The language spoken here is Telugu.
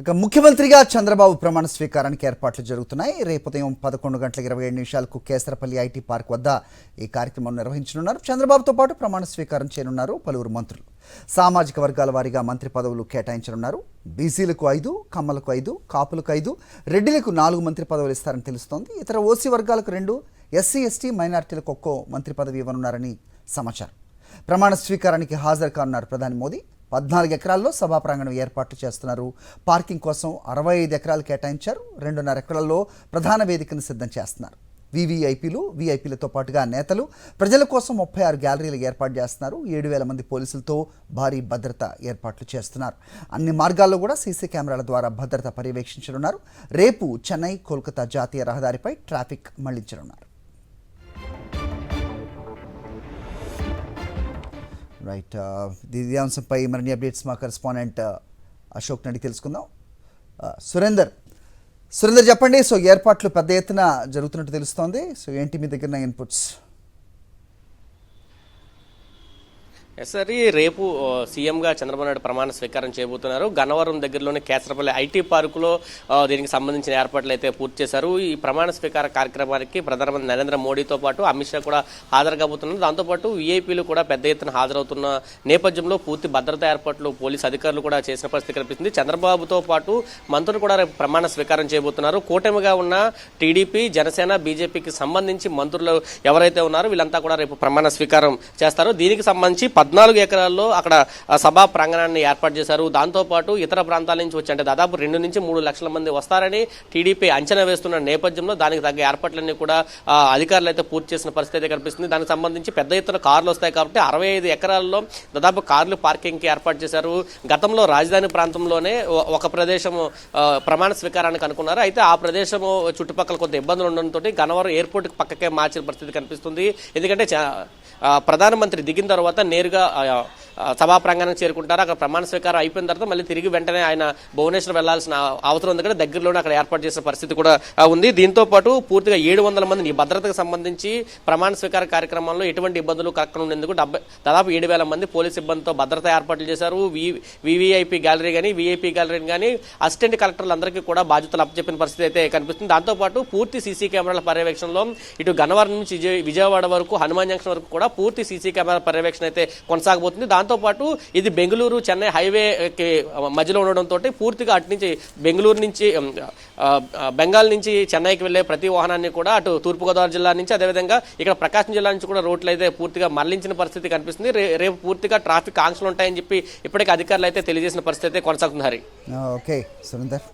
ఇక ముఖ్యమంత్రిగా చంద్రబాబు ప్రమాణ స్వీకారానికి ఏర్పాట్లు జరుగుతున్నాయి. రేపు ఉదయం 11:27 కేసరపల్లి ఐటీ పార్క్ వద్ద ఈ కార్యక్రమం నిర్వహించనున్నారు. చంద్రబాబుతో పాటు ప్రమాణ స్వీకారం చేయనున్నారు పలువురు మంత్రులు. సామాజిక వర్గాల వారీగా మంత్రి పదవులు కేటాయించనున్నారు. బీసీలకు 5, కమ్మలకు 5, కాపులకు 5, రెడ్డిలకు 4 మంత్రి పదవులు ఇస్తారని తెలుస్తోంది. ఇతర ఓసీ వర్గాలకు 2, ఎస్సీ, ఎస్టీ, మైనారిటీలకు ఒక్కో మంత్రి పదవి ఇవ్వనున్నారని సమాచారం. ప్రమాణ స్వీకారానికి హాజరు కానున్నారు ప్రధాని మోదీ. 14 ఎకరాల్లో సభా ప్రాంగణం ఏర్పాట్లు చేస్తున్నారు. పార్కింగ్ కోసం 65 ఎకరాలు కేటాయించారు. 2.5 ఎకరాల్లో ప్రధాన వేదికను సిద్ధం చేస్తున్నారు. వీఐపీలతో పాటుగా నేతలు, ప్రజల కోసం 36 గ్యాలరీలు ఏర్పాటు చేస్తున్నారు. 7,000 మంది పోలీసులతో భారీ భద్రత ఏర్పాట్లు చేస్తున్నారు. అన్ని మార్గాల్లో కూడా సీసీ కెమెరాల ద్వారా భద్రత పర్యవేక్షించనున్నారు. రేపు చెన్నై, కోల్కతా జాతీయ రహదారిపై ట్రాఫిక్ మళ్లించనున్నారు. రైట్, ఇది అంశంపై మరిన్ని అప్డేట్స్ మా కరెస్పాండెంట్ అశోక్ నడి తెలుసుకుందాం. సురేందర్ చెప్పండి. సో ఏర్పాట్లు పెద్ద ఎత్తున జరుగుతున్నట్టు తెలుస్తోంది. సో ఏంటి మీ దగ్గర ఇన్పుట్స్? సరే, రేపు సీఎంగా చంద్రబాబు నాయుడు ప్రమాణ స్వీకారం చేయబోతున్నారు. గన్నవరం దగ్గరలోని కేసరపల్లి ఐటీ పార్కులో దీనికి సంబంధించిన ఏర్పాట్లు అయితే పూర్తి చేశారు. ఈ ప్రమాణ స్వీకార కార్యక్రమానికి ప్రధానమంత్రి నరేంద్ర మోడీతో పాటు అమిత్ షా కూడా హాజరు కాబోతున్నారు. దాంతోపాటు వీఐపీలు కూడా పెద్ద ఎత్తున హాజరవుతున్న నేపథ్యంలో పూర్తి భద్రతా ఏర్పాట్లు పోలీసు అధికారులు కూడా చేసిన పరిస్థితి కనిపిస్తుంది. చంద్రబాబుతో పాటు మంత్రులు కూడా రేపు ప్రమాణ స్వీకారం చేయబోతున్నారు. కూటమిగా ఉన్న టీడీపీ, జనసేన, బీజేపీకి సంబంధించి మంత్రులు ఎవరైతే ఉన్నారో వీళ్ళంతా కూడా రేపు ప్రమాణ స్వీకారం చేస్తారు. దీనికి సంబంధించి 14 ఎకరాల్లో అక్కడ సభా ప్రాంగణాన్ని ఏర్పాటు చేశారు. దాంతోపాటు ఇతర ప్రాంతాల నుంచి వచ్చి అంటే దాదాపు 2 నుంచి 3 లక్షల మంది వస్తారని టీడీపీ అంచనా వేస్తున్న నేపథ్యంలో దానికి తగ్గ ఏర్పాట్లన్నీ కూడా అధికారులు అయితే పూర్తి చేసిన పరిస్థితి అయితే కనిపిస్తుంది. దానికి సంబంధించి పెద్ద ఎత్తున కార్లు వస్తాయి కాబట్టి 65 ఎకరాల్లో దాదాపు కార్లు పార్కింగ్కి ఏర్పాటు చేశారు. గతంలో రాజధాని ప్రాంతంలోనే ఒక ప్రదేశం ప్రమాణ స్వీకారానికి అనుకున్నారు. అయితే ఆ ప్రదేశము చుట్టుపక్కల కొంత ఇబ్బందులు ఉండడంతో గన్నవరం ఎయిర్పోర్ట్కి పక్కకే మార్చిన పరిస్థితి కనిపిస్తుంది. ఎందుకంటే ప్రధానమంత్రి దిగిన తర్వాత నేరుగా సభా ప్రాంగణానికి చేరుకుంటారు. అక్కడ ప్రమాణ స్వీకారం అయిపోయిన తర్వాత మళ్ళీ తిరిగి వెంటనే ఆయన భువనేశ్వర్ వెళ్లాల్సిన అవసరం ఉంది. దగ్గరలోనే అక్కడ ఏర్పాటు చేసిన పరిస్థితి కూడా ఉంది. దీంతో పాటు పూర్తిగా 700 మందిని భద్రతకు సంబంధించి ప్రమాణ స్వీకార కార్యక్రమంలో ఎటువంటి ఇబ్బందులు కలగకుండా ఉండేందుకు దాదాపు 7,000 మంది పోలీసు సిబ్బందితో భద్రతా ఏర్పాట్లు చేశారు. వీవీఐపీ గ్యాలరీ కానీ వీఐపీ గ్యాలరీని కానీ అసిస్టెంట్ కలెక్టర్లందరికీ కూడా బాధ్యతలు అప్పచెప్పిన పరిస్థితి అయితే కనిపిస్తుంది. దాంతోపాటు పూర్తి సీసీ కెమెరాల పర్యవేక్షణలో ఇటు గన్నవరం నుంచి విజయవాడ వరకు, హనుమాన్ జంక్షన్ వరకు కూడా పూర్తి సీసీ కెమెరా పర్యవేక్షణ అయితే కొనసాగబోతుంది. దాంతోపాటు ఇది బెంగళూరు చెన్నై హైవేకి మధ్యలో ఉండడంతో పూర్తిగా అటు నుంచి బెంగళూరు నుంచి బెంగాల్ నుంచి చెన్నైకి వెళ్లే ప్రతి వాహనాన్ని కూడా అటు తూర్పుగోదావరి జిల్లా నుంచి, అదేవిధంగా ఇక్కడ ప్రకాశం జిల్లా నుంచి కూడా రోడ్లు అయితే పూర్తిగా మళ్లించిన పరిస్థితి కనిపిస్తుంది. రేపు పూర్తిగా ట్రాఫిక్ ఆంక్షలు ఉంటాయని చెప్పి ఇప్పటికే అధికారులు అయితే తెలియజేసిన పరిస్థితి అయితే కొనసాగుతుంది. హరి, ఓకే సురేందర్.